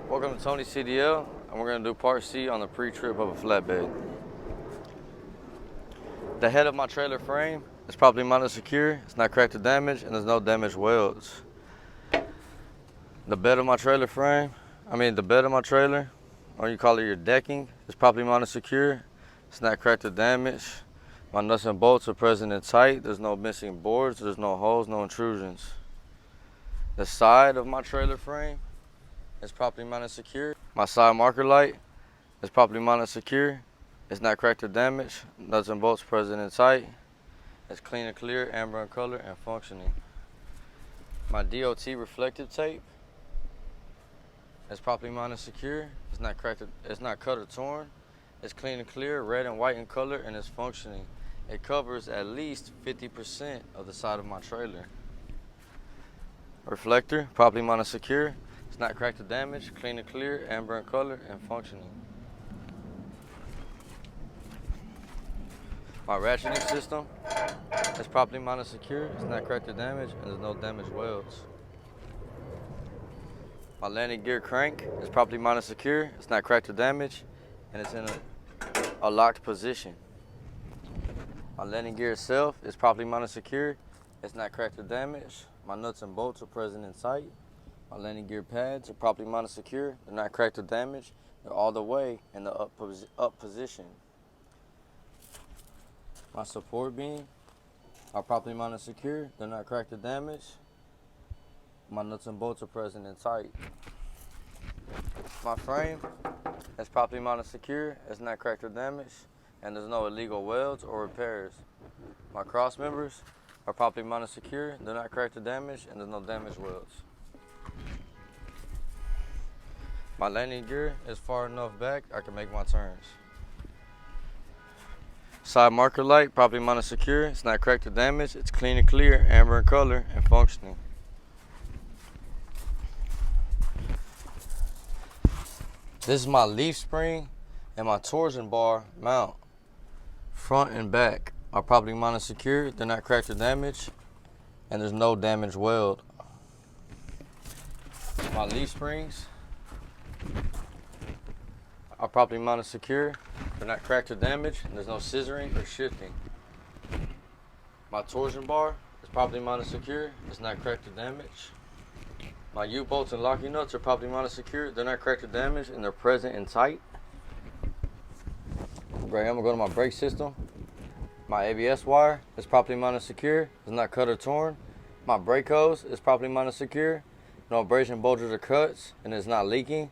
Welcome to Tony CDL, and we're going to do part C on the pre-trip of a flatbed. The head of my trailer frame is properly mounted secure, it's not cracked or damaged, and there's no damaged welds. The bed of my trailer or you call it your decking, is properly mounted secure, it's not cracked or damaged. My nuts and bolts are present and tight, there's no missing boards, there's no holes, no intrusions. The side of my trailer frame is properly mounted secure. My side marker light is properly mounted secure. It's not cracked or damaged. Nuts and bolts present and tight. It's clean and clear, amber in color, and functioning. My DOT reflective tape is properly mounted secure. It's not cracked. It's not cut or torn. It's clean and clear, red and white in color, and it's functioning. It covers at least 50% of the side of my trailer. Reflector, properly mounted secure. It's not cracked or damaged, clean and clear, amber in color, and functioning. My ratcheting system is properly mounted secure. It's not cracked or damaged, and there's no damaged welds. My landing gear crank is properly mounted secure. It's not cracked or damaged, and it's in a locked position. My landing gear itself is properly mounted secure. It's not cracked or damaged. My nuts and bolts are present and tight. My landing gear pads are properly mounted secure. They're not cracked or damaged. They're all the way in the up position. My support beam are properly mounted secure. They're not cracked or damaged. My nuts and bolts are present and tight. My frame is properly mounted secure. It's not cracked or damaged. And there's no illegal welds or repairs. My cross members are properly mounted secure. They're not cracked or damaged, and there's no damaged welds. My landing gear is far enough back I can make my turns. Side marker light, properly mounted secure. It's not cracked or damaged. It's clean and clear, amber in color, and functioning. This is my leaf spring and my torsion bar mount. Front and back are properly mounted secure. They're not cracked or damaged, and there's no damaged weld. My leaf springs are properly mounted secure. They're not cracked or damaged, and there's no scissoring or shifting. My torsion bar is properly mounted secure. It's not cracked or damaged. My U-bolts and locking nuts are properly mounted secure. They're not cracked or damaged, and they're present and tight. Right, I'm gonna go to my brake system. My ABS wire is properly mounted secure. It's not cut or torn. My brake hose is properly mounted secure. No abrasion, bulges, or cuts, and it's not leaking.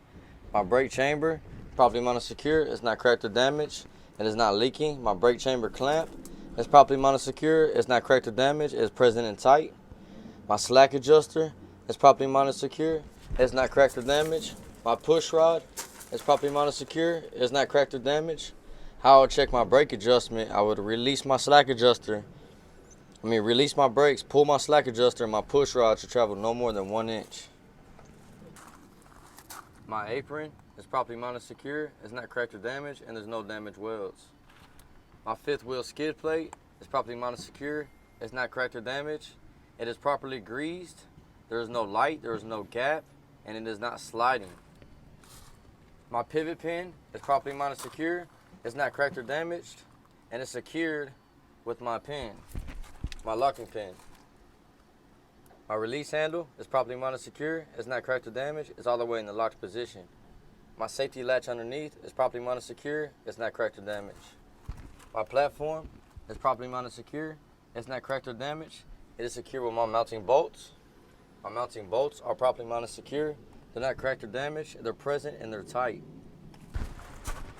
My brake chamber properly mounted secure. It's not cracked or damaged, and it's not leaking. My brake chamber clamp is properly mounted secure. It's not cracked or damaged. It's present and tight. My slack adjuster is properly mounted secure. It's not cracked or damaged. My push rod is properly mounted secure. It's not cracked or damaged. How I would check my brake adjustment, I would release my release my brakes, pull my slack adjuster, and my push rod should travel no more than 1 inch. My apron is properly mounted secure. It's not cracked or damaged, and there's no damaged welds. My fifth wheel skid plate is properly mounted secure. It's not cracked or damaged. It is properly greased. There is no light, there is no gap, and it is not sliding. My pivot pin is properly mounted secure. It's not cracked or damaged, and it's secured with my pin, my locking pin. My release handle is properly mounted secure. It's not cracked or damaged. It's all the way in the locked position. My safety latch underneath is properly mounted secure. It's not cracked or damaged. My platform is properly mounted secure. It's not cracked or damaged. It is secure with my mounting bolts. My mounting bolts are properly mounted secure. They're not cracked or damaged. They're present and they're tight.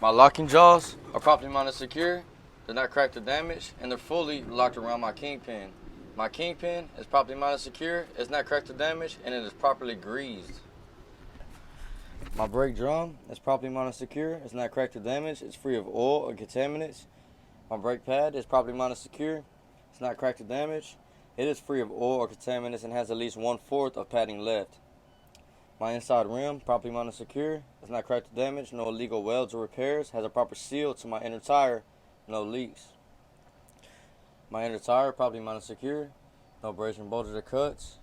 My locking jaws are properly mounted secure. They're not cracked or damaged, and they're fully locked around my kingpin. My kingpin is properly mounted secure. It's not cracked or damaged, and it is properly greased. My brake drum is properly mounted secure. It's not cracked or damaged. It's free of oil or contaminants. My brake pad is properly mounted secure. It's not cracked or damaged. It is free of oil or contaminants and has at least 1/4 of padding left. My inside rim, properly mounted secure. It's not cracked or damaged. No illegal welds or repairs. Has a proper seal to my inner tire. No leaks. My inner tire, properly mounted secure. No abrasion, bulges, or cuts.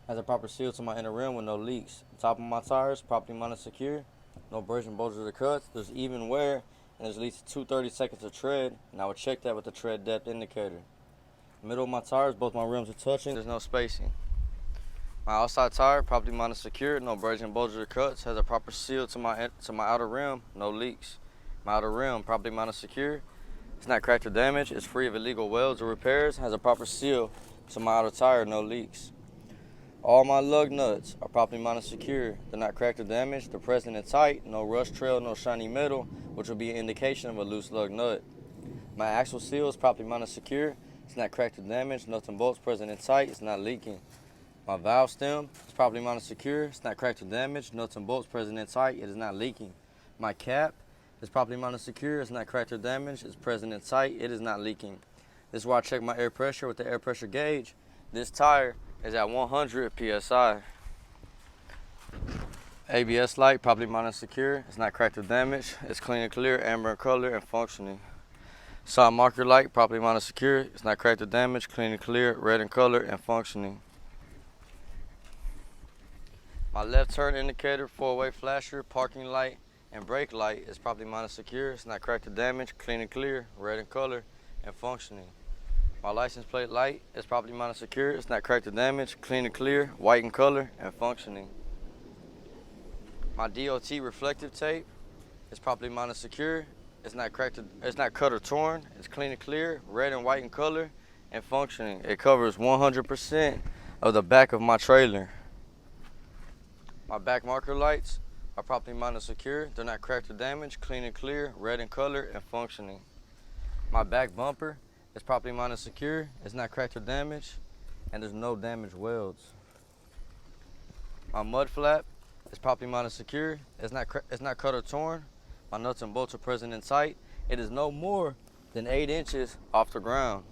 Has a proper seal to my inner rim with no leaks. The top of my tires properly mounted secure. No burrs, bulges, or cuts. There's even wear, and there's at least 230 seconds of tread, and I would check that with the tread depth indicator. Middle of my tires, both my rims are touching. There's no spacing. My outside tire properly mounted secure. No burrs, bulges, or cuts. Has a proper seal to my outer rim. No leaks. My outer rim properly mounted secure. It's not cracked or damaged. It's free of illegal welds or repairs. Has a proper seal to my outer tire. No leaks. All my lug nuts are properly mounted secure. They're not cracked or damaged. They're present and tight. No rust trail, no shiny metal, which will be an indication of a loose lug nut. My axle seal is properly mounted secure. It's not cracked or damaged. Nuts and bolts present and tight. It's not leaking. My valve stem is properly mounted secure. It's not cracked or damaged. Nuts and bolts present and tight. It is not leaking. My cap is properly mounted secure. It's not cracked or damaged. It's present and tight. It is not leaking. This is where I check my air pressure with the air pressure gauge. This tire is at 100 psi. ABS light properly mounted secure. It's not cracked or damaged. It's clean and clear, amber in color, and functioning. Side marker light properly mounted secure. It's not cracked or damaged, clean and clear, red in color, and functioning. My left turn indicator, four-way flasher, parking light, and brake light is properly mounted secure. It's not cracked or damaged, clean and clear, red in color, and functioning. My license plate light is properly mounted secure. It's not cracked or damaged, clean and clear, white in color, and functioning. My DOT reflective tape is properly mounted secure. It's not cracked, it's not cut or torn. It's clean and clear, red and white in color, and functioning. It covers 100% of the back of my trailer. My back marker lights are properly mounted secure. They're not cracked or damaged, clean and clear, red in color, and functioning. My back bumper is properly mounted secure. It's not cracked or damaged, and there's no damaged welds. My mud flap is properly mounted secure. It's not cut or torn. My nuts and bolts are present and tight. It is no more than 8 inches off the ground.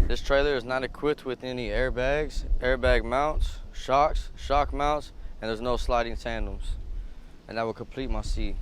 This trailer is not equipped with any airbags, airbag mounts, shocks, shock mounts, and there's no sliding tandems. And that will complete my C.